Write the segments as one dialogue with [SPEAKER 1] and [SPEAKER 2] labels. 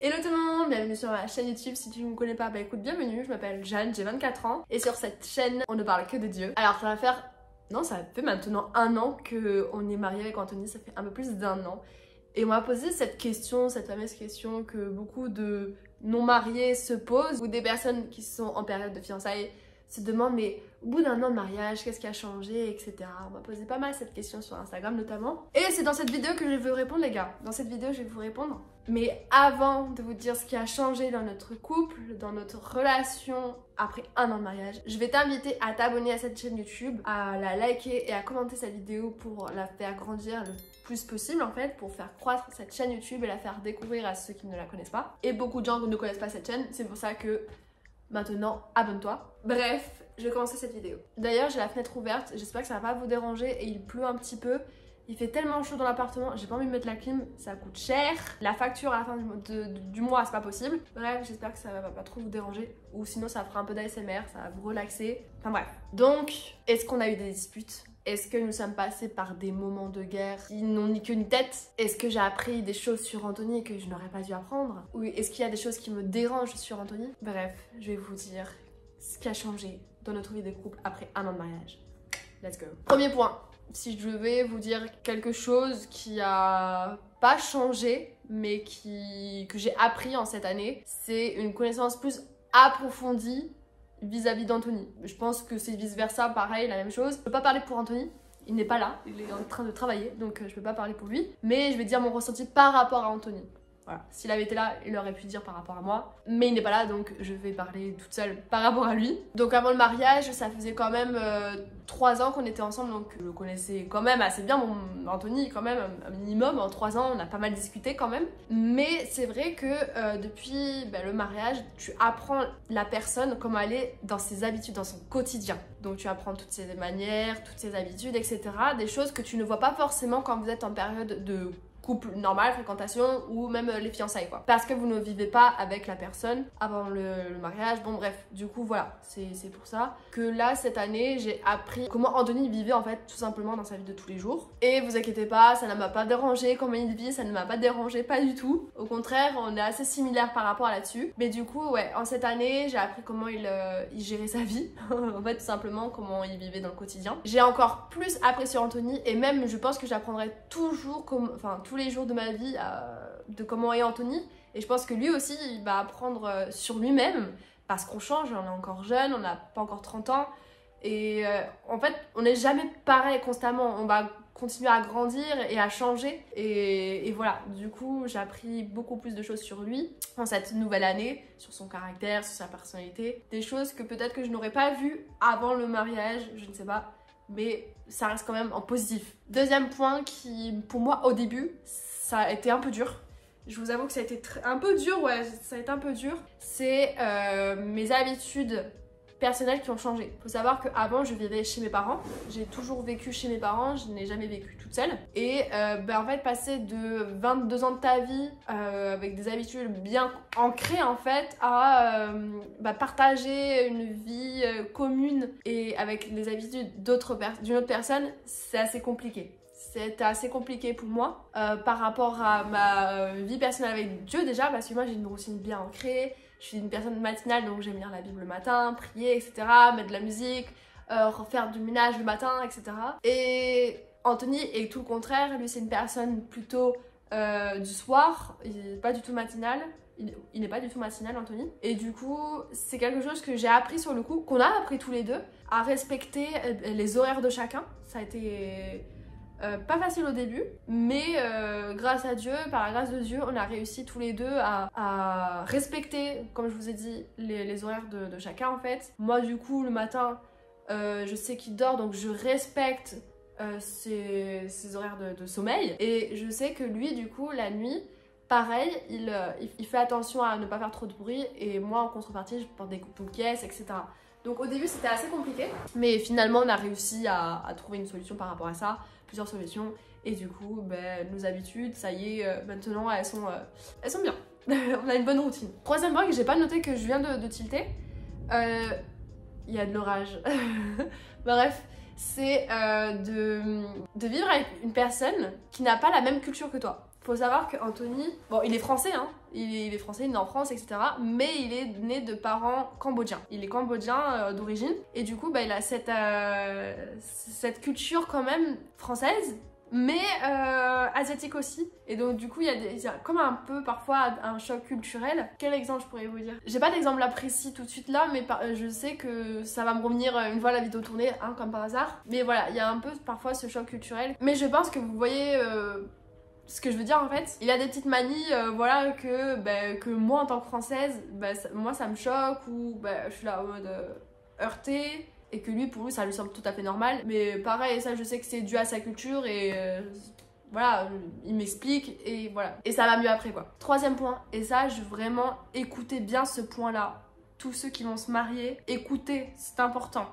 [SPEAKER 1] Hello tout le monde, bienvenue sur ma chaîne YouTube. Si tu ne me connais pas, bah écoute, bienvenue, je m'appelle Jeanne, j'ai 24 ans et sur cette chaîne on ne parle que de Dieu. Alors ça va faire... Non, ça fait maintenant 1 an qu'on est mariés avec Anthony, ça fait un peu plus d'1 an. Et on m'a posé cette question, cette fameuse question que beaucoup de non-mariés se posent, ou des personnes qui sont en période de fiançailles se demandent mais au bout d'1 an de mariage, qu'est-ce qui a changé, etc. On m'a posé pas mal cette question sur Instagram notamment. Et c'est dans cette vidéo que je vais vous répondre les gars. Dans cette vidéo je vais vous répondre. Mais avant de vous dire ce qui a changé dans notre couple, dans notre relation après 1 an de mariage, je vais t'inviter à t'abonner à cette chaîne YouTube, à la liker et à commenter cette vidéo pour la faire grandir le plus possible en fait, pour faire croître cette chaîne YouTube et la faire découvrir à ceux qui ne la connaissent pas. Et beaucoup de gens ne connaissent pas cette chaîne, c'est pour ça que maintenant abonne-toi. Bref, je vais commencer cette vidéo. D'ailleurs j'ai la fenêtre ouverte, j'espère que ça va pas vous déranger et il pleut un petit peu. Il fait tellement chaud dans l'appartement, j'ai pas envie de mettre la clim, ça coûte cher. La facture à la fin du mois, c'est pas possible. Bref, j'espère que ça va pas trop vous déranger. Ou sinon ça fera un peu d'ASMR, ça va vous relaxer. Enfin bref. Donc, est-ce qu'on a eu des disputes? Est-ce que nous sommes passés par des moments de guerre qui n'ont ni queue ni tête? Est-ce que j'ai appris des choses sur Anthony que je n'aurais pas dû apprendre? Ou est-ce qu'il y a des choses qui me dérangent sur Anthony? Bref, je vais vous dire ce qui a changé dans notre vie de couple après 1 an de mariage. Let's go. Premier point. Si je vais vous dire quelque chose qui a pas changé, mais que j'ai appris en cette année, c'est une connaissance plus approfondie vis-à-vis d'Anthony. Je pense que c'est vice-versa, pareil, la même chose. Je peux pas parler pour Anthony, il n'est pas là, il est en train de travailler, donc je peux pas parler pour lui. Mais je vais dire mon ressenti par rapport à Anthony. Voilà, s'il avait été là, il aurait pu dire par rapport à moi. Mais il n'est pas là, donc je vais parler toute seule par rapport à lui. Donc avant le mariage, ça faisait quand même 3 ans qu'on était ensemble, donc je le connaissais quand même assez bien, mon Anthony, quand même, un minimum. En 3 ans, on a pas mal discuté quand même. Mais c'est vrai que depuis le mariage, tu apprends la personne comment elle est dans ses habitudes, dans son quotidien. Donc tu apprends toutes ses manières, toutes ses habitudes, etc. Des choses que tu ne vois pas forcément quand vous êtes en période de couple normal, fréquentation ou même les fiançailles quoi. Parce que vous ne vivez pas avec la personne avant le mariage. Bon bref, du coup voilà, c'est pour ça que là cette année j'ai appris comment Anthony vivait en fait tout simplement dans sa vie de tous les jours. Et vous inquiétez pas, ça ne m'a pas dérangé comment il vit, ça ne m'a pas dérangé pas du tout. Au contraire, on est assez similaires par rapport à là-dessus. Mais du coup ouais, en cette année j'ai appris comment il gérait sa vie. En fait tout simplement comment il vivait dans le quotidien. J'ai encore plus appris sur Anthony et même je pense que j'apprendrai toujours tous les jours de ma vie de comment est Anthony, et je pense que lui aussi il va apprendre sur lui-même parce qu'on change, on est encore jeune, on n'a pas encore 30 ans et en fait on n'est jamais pareil constamment, on va continuer à grandir et à changer et voilà, du coup j'ai appris beaucoup plus de choses sur lui en cette nouvelle année, sur son caractère, sur sa personnalité, des choses que peut-être que je n'aurais pas vues avant le mariage, je ne sais pas, mais ça reste quand même en positif. Deuxième point qui, pour moi, au début, ça a été un peu dur. Je vous avoue que ça a été un peu dur, ouais, ça a été un peu dur. C'est mes habitudes personnelles qui ont changé. Faut savoir qu'avant, je vivais chez mes parents. J'ai toujours vécu chez mes parents, je n'ai jamais vécu toute seule. Et en fait, passer de 22 ans de ta vie avec des habitudes bien ancrées en fait à partager une vie commune et avec les habitudes d'une autre personne, c'est assez compliqué. C'était assez compliqué pour moi par rapport à ma vie personnelle avec Dieu déjà, parce que moi j'ai une routine bien ancrée. Je suis une personne matinale, donc j'aime lire la Bible le matin, prier, etc., mettre de la musique, refaire du ménage le matin, etc. Et Anthony est tout le contraire, lui c'est une personne plutôt du soir, il n'est pas du tout matinal. Il n'est pas du tout matinal, Anthony. Et du coup, c'est quelque chose que j'ai appris sur le coup, qu'on a appris tous les deux, à respecter les horaires de chacun. Ça a été pas facile au début, mais grâce à Dieu, par la grâce de Dieu, on a réussi tous les deux à respecter, comme je vous ai dit, les horaires de chacun en fait. Moi du coup, le matin, je sais qu'il dort, donc je respecte ses horaires de sommeil. Et je sais que lui, du coup, la nuit, pareil, il fait attention à ne pas faire trop de bruit. Et moi, en contrepartie, je porte des bouquets, etc. Donc au début, c'était assez compliqué. Mais finalement, on a réussi à trouver une solution par rapport à ça. Plusieurs solutions. Et du coup, nos habitudes, ça y est, maintenant, elles sont bien. On a une bonne routine. Troisième point que j'ai pas noté, que je viens de tilter. Il y a de l'orage. Bref, c'est de vivre avec une personne qui n'a pas la même culture que toi. Faut savoir qu'Anthony, bon, il est français, hein, il est français, il est né en France, etc. Mais il est né de parents cambodgiens. Il est cambodgien d'origine. Et du coup, bah, il a cette culture quand même française, mais asiatique aussi. Et donc du coup il y a comme un peu parfois un choc culturel. Quel exemple je pourrais vous dire? J'ai pas d'exemple là précis tout de suite là, mais je sais que ça va me revenir une fois la vidéo tournée, hein, comme par hasard. Mais voilà, il y a un peu parfois ce choc culturel. Mais je pense que vous voyez ce que je veux dire en fait. Il y a des petites manies voilà que moi en tant que française, moi ça me choque, ou je suis là en mode heurtée. Et que lui, pour lui, ça lui semble tout à fait normal. Mais pareil, ça, je sais que c'est dû à sa culture et voilà, il m'explique et voilà. Et ça va mieux après, quoi. Troisième point, et ça, vraiment, écoutez bien ce point-là. Tous ceux qui vont se marier, écoutez, c'est important.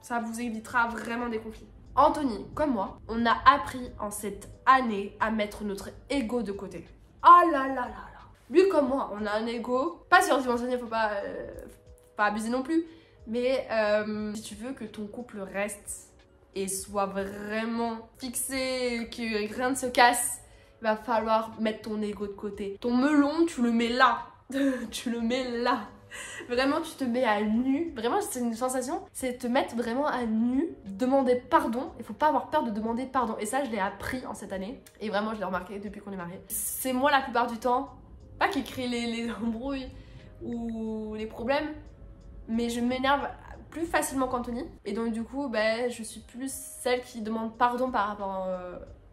[SPEAKER 1] Ça vous évitera vraiment des conflits. Anthony, comme moi, on a appris en cette année à mettre notre ego de côté. Oh là là là là. Lui comme moi, on a un ego, pas surdimensionné, faut pas abuser non plus. Mais si tu veux que ton couple reste et soit vraiment fixé, que rien ne se casse, il va falloir mettre ton ego de côté. Ton melon, tu le mets là. Tu le mets là. Vraiment, tu te mets à nu. Vraiment, c'est une sensation, c'est te mettre vraiment à nu, demander pardon. Il faut pas avoir peur de demander pardon. Et ça, je l'ai appris en cette année. Et vraiment, je l'ai remarqué depuis qu'on est mariés. C'est moi la plupart du temps, pas qui crée les embrouilles ou les problèmes, mais je m'énerve plus facilement qu'Anthony. Et donc du coup, je suis plus celle qui demande pardon par rapport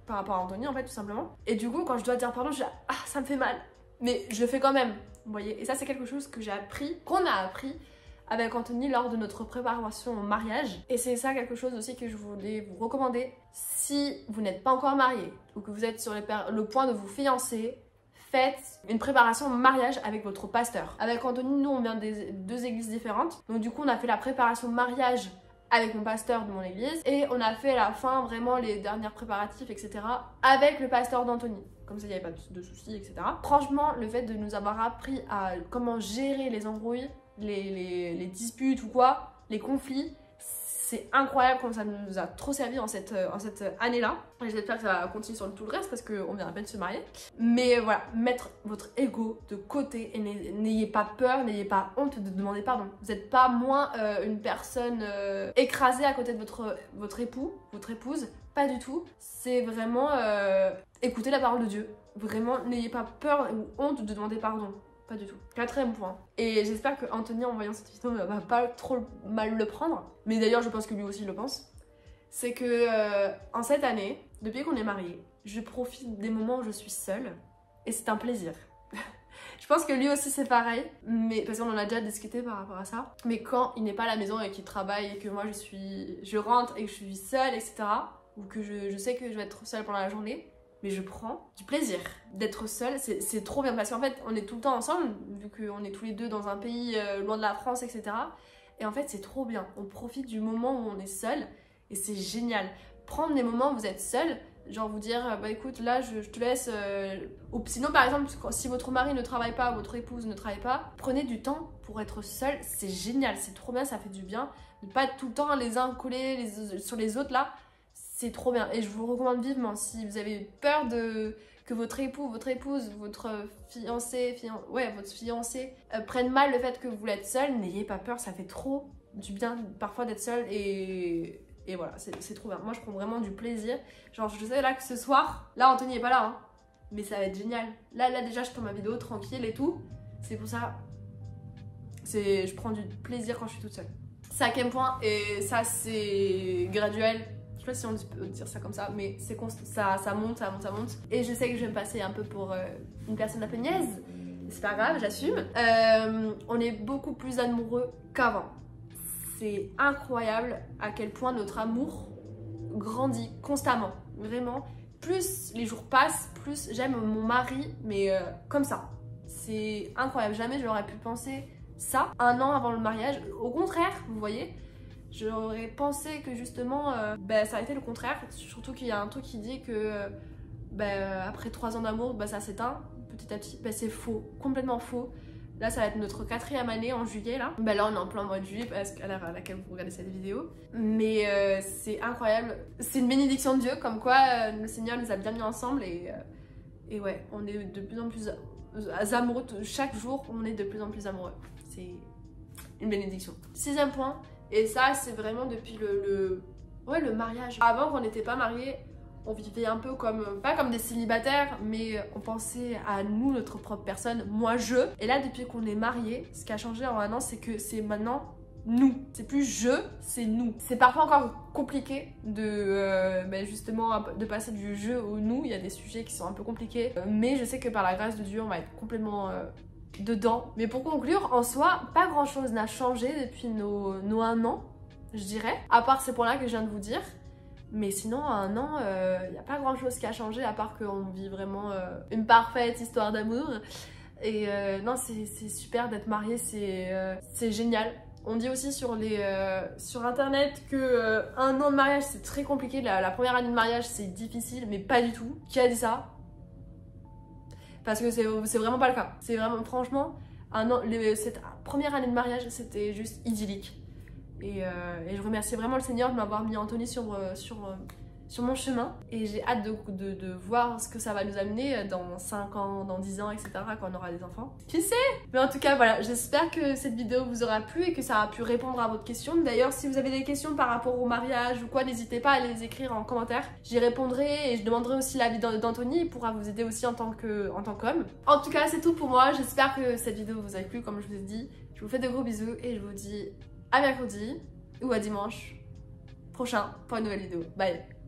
[SPEAKER 1] à Anthony en fait, tout simplement. Et du coup, quand je dois dire pardon, je dis ah, ça me fait mal. Mais je le fais quand même, vous voyez. Et ça, c'est quelque chose que j'ai appris, qu'on a appris avec Anthony lors de notre préparation au mariage. Et c'est ça quelque chose aussi que je voulais vous recommander. Si vous n'êtes pas encore marié ou que vous êtes sur le point de vous fiancer, faites une préparation au mariage avec votre pasteur. Avec Anthony, nous on vient des deux églises différentes. Donc du coup on a fait la préparation au mariage avec mon pasteur de mon église. Et on a fait à la fin vraiment les derniers préparatifs, etc. avec le pasteur d'Anthony. Comme ça il n'y avait pas de soucis, etc. Franchement, le fait de nous avoir appris à comment gérer les embrouilles, les disputes ou quoi, les conflits, c'est incroyable comme ça nous a trop servi en cette année-là. Et j'espère que ça va continuer sur tout le reste parce qu'on vient à peine de se marier. Mais voilà, mettre votre ego de côté et n'ayez pas peur, n'ayez pas honte de demander pardon. Vous n'êtes pas moins une personne écrasée à côté de votre époux, votre épouse. Pas du tout. C'est vraiment écouter la parole de Dieu. Vraiment, n'ayez pas peur ou honte de demander pardon. Pas du tout. Quatrième point. Et j'espère que Anthony, en voyant cette vidéo, ne va pas trop mal le prendre. Mais d'ailleurs, je pense que lui aussi le pense. C'est que en cette année, depuis qu'on est mariés, je profite des moments où je suis seule. Et c'est un plaisir. Je pense que lui aussi c'est pareil. Mais parce qu'on en a déjà discuté par rapport à ça. Mais quand il n'est pas à la maison et qu'il travaille et que moi je rentre et que je suis seule, etc. Ou que je sais que je vais être seule pendant la journée. Mais je prends du plaisir d'être seule, c'est trop bien parce qu'en fait on est tout le temps ensemble vu qu'on est tous les deux dans un pays loin de la France, etc. Et en fait c'est trop bien, on profite du moment où on est seul et c'est génial. Prendre des moments où vous êtes seul, genre vous dire écoute là je te laisse, ou sinon par exemple si votre mari ne travaille pas, votre épouse ne travaille pas, prenez du temps pour être seul, c'est génial, c'est trop bien, ça fait du bien. Ne pas être tout le temps les uns collés sur les autres là. C'est trop bien et je vous recommande vivement si vous avez peur que votre époux, votre épouse, votre fiancé, votre fiancé prenne mal le fait que vous l'êtes seul, n'ayez pas peur, ça fait trop du bien parfois d'être seul et voilà, c'est trop bien. Moi je prends vraiment du plaisir. Genre je sais là que ce soir, là Anthony est pas là, hein, mais ça va être génial. Là déjà je tourne ma vidéo tranquille et tout, c'est pour ça, je prends du plaisir quand je suis toute seule. Cinquième point, et ça c'est graduel. Je sais pas si on peut dire ça comme ça, mais c'est ça monte. Et je sais que je vais me passer un peu pour une personne un peu niaise. C'est pas grave, j'assume. On est beaucoup plus amoureux qu'avant. C'est incroyable à quel point notre amour grandit constamment. Vraiment, plus les jours passent, plus j'aime mon mari, mais comme ça. C'est incroyable, jamais j'aurais pu penser ça un an avant le mariage. Au contraire, vous voyez, j'aurais pensé que justement ça a été le contraire, surtout qu'il y a un truc qui dit que après 3 ans d'amour ça s'éteint petit à petit. C'est faux, complètement faux. Là ça va être notre 4e année en juillet là. Là on est en plein mois de juillet parce qu'à l'heure à laquelle vous regardez cette vidéo. Mais c'est incroyable, c'est une bénédiction de Dieu comme quoi le Seigneur nous a bien mis ensemble et Et ouais, on est de plus en plus amoureux, chaque jour on est de plus en plus amoureux. C'est une bénédiction. 6e point, et ça c'est vraiment depuis le mariage. Avant qu'on n'était pas mariés, on vivait un peu comme, pas comme des célibataires, mais on pensait à nous, notre propre personne, moi je. Et là depuis qu'on est mariés, ce qui a changé en un an, c'est que c'est maintenant nous. C'est plus je, c'est nous. C'est parfois encore compliqué de justement de passer du je au nous. Il y a des sujets qui sont un peu compliqués, mais je sais que par la grâce de Dieu on va être complètement dedans. Mais pour conclure, en soi, pas grand chose n'a changé depuis nos 1 an, je dirais, à part ces points là que je viens de vous dire. Mais sinon, en 1 an, il n'y a pas grand chose qui a changé, à part qu'on vit vraiment une parfaite histoire d'amour. Et non, c'est super d'être marié, c'est génial. On dit aussi sur internet que 1 an de mariage c'est très compliqué, la première année de mariage c'est difficile, mais pas du tout. Qui a dit ça? Parce que c'est vraiment pas le cas. C'est vraiment, franchement, cette première année de mariage c'était juste idyllique. Et je remercie vraiment le Seigneur de m'avoir mis Anthony sur mon chemin. Et j'ai hâte de voir ce que ça va nous amener dans 5 ans, dans 10 ans, etc. quand on aura des enfants. Qui sait? Mais en tout cas, voilà, j'espère que cette vidéo vous aura plu et que ça a pu répondre à votre question. D'ailleurs, si vous avez des questions par rapport au mariage ou quoi, n'hésitez pas à les écrire en commentaire. J'y répondrai et je demanderai aussi l'avis d'Anthony. Il pourra vous aider aussi en tant qu'homme. En tout cas, c'est tout pour moi. J'espère que cette vidéo vous a plu, comme je vous ai dit. Je vous fais de gros bisous et je vous dis à mercredi ou à dimanche prochain pour une nouvelle vidéo. Bye!